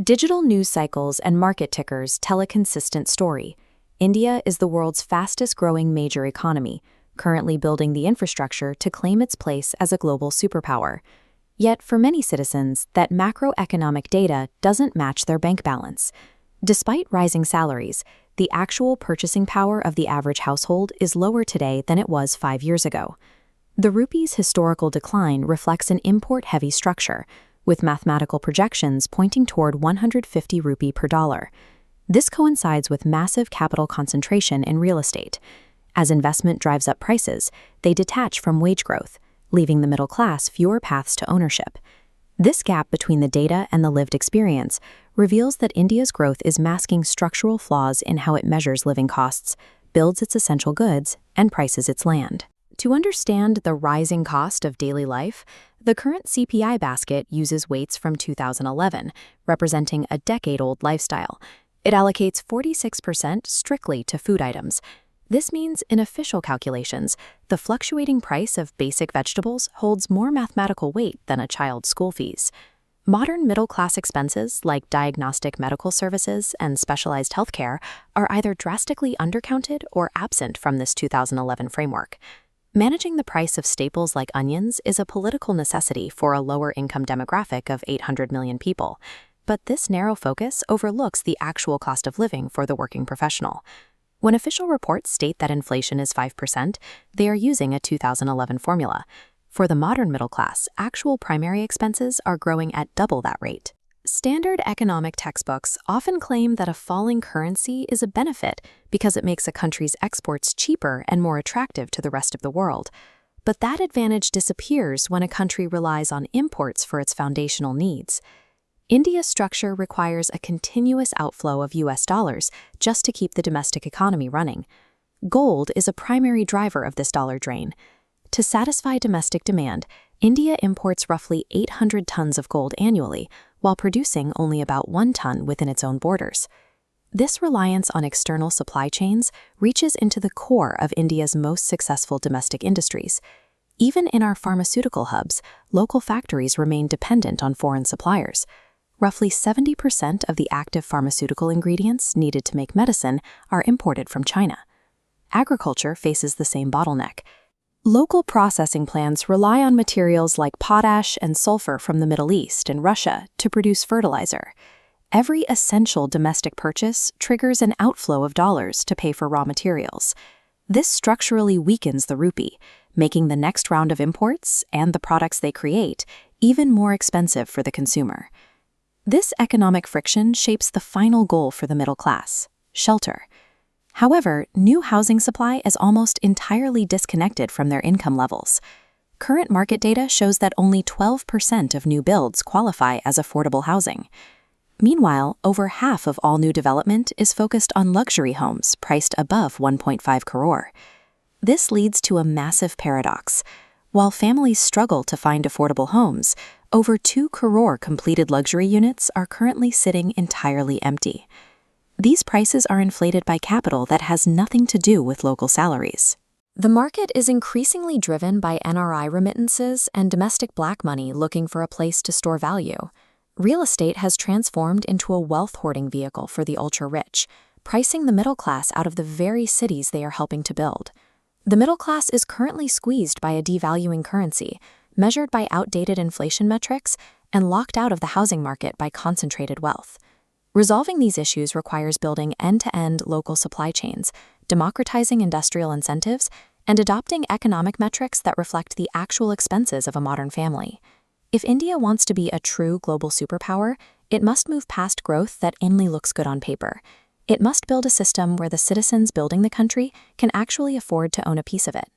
Digital news cycles and market tickers tell a consistent story. India is the world's fastest-growing major economy, currently building the infrastructure to claim its place as a global superpower. Yet, for many citizens, that macroeconomic data doesn't match their bank balance. Despite rising salaries, the actual purchasing power of the average household is lower today than it was 5 years ago. The rupee's historical decline reflects an import-heavy structure, with mathematical projections pointing toward 150 rupee per dollar. This coincides with massive capital concentration in real estate. As investment drives up prices, they detach from wage growth, leaving the middle class fewer paths to ownership. This gap between the data and the lived experience reveals that India's growth is masking structural flaws in how it measures living costs, builds its essential goods, and prices its land. To understand the rising cost of daily life, the current CPI basket uses weights from 2011, representing a decade-old lifestyle. It allocates 46% strictly to food items. This means, in official calculations, the fluctuating price of basic vegetables holds more mathematical weight than a child's school fees. Modern middle-class expenses like diagnostic medical services and specialized healthcare are either drastically undercounted or absent from this 2011 framework. Managing the price of staples like onions is a political necessity for a lower-income demographic of 800 million people. But this narrow focus overlooks the actual cost of living for the working professional. When official reports state that inflation is 5%, they are using a 2011 formula. For the modern middle class, actual primary expenses are growing at double that rate. Standard economic textbooks often claim that a falling currency is a benefit because it makes a country's exports cheaper and more attractive to the rest of the world. But that advantage disappears when a country relies on imports for its foundational needs. India's structure requires a continuous outflow of US dollars just to keep the domestic economy running. Gold is a primary driver of this dollar drain. To satisfy domestic demand, India imports roughly 800 tons of gold annually, while producing only about 1 ton within its own borders. This reliance on external supply chains reaches into the core of India's most successful domestic industries. Even in our pharmaceutical hubs, local factories remain dependent on foreign suppliers. Roughly 70% of the active pharmaceutical ingredients needed to make medicine are imported from China. Agriculture faces the same bottleneck. Local processing plants rely on materials like potash and sulfur from the Middle East and Russia to produce fertilizer. Every essential domestic purchase triggers an outflow of dollars to pay for raw materials. This structurally weakens the rupee, making the next round of imports and the products they create even more expensive for the consumer. This economic friction shapes the final goal for the middle class: shelter. However, new housing supply is almost entirely disconnected from their income levels. Current market data shows that only 12% of new builds qualify as affordable housing. Meanwhile, over half of all new development is focused on luxury homes priced above 1.5 crore. This leads to a massive paradox. While families struggle to find affordable homes, over 2 crore completed luxury units are currently sitting entirely empty. These prices are inflated by capital that has nothing to do with local salaries. The market is increasingly driven by NRI remittances and domestic black money looking for a place to store value. Real estate has transformed into a wealth hoarding vehicle for the ultra-rich, pricing the middle class out of the very cities they are helping to build. The middle class is currently squeezed by a devaluing currency, measured by outdated inflation metrics, and locked out of the housing market by concentrated wealth. Resolving these issues requires building end-to-end local supply chains, democratizing industrial incentives, and adopting economic metrics that reflect the actual expenses of a modern family. If India wants to be a true global superpower, it must move past growth that only looks good on paper. It must build a system where the citizens building the country can actually afford to own a piece of it.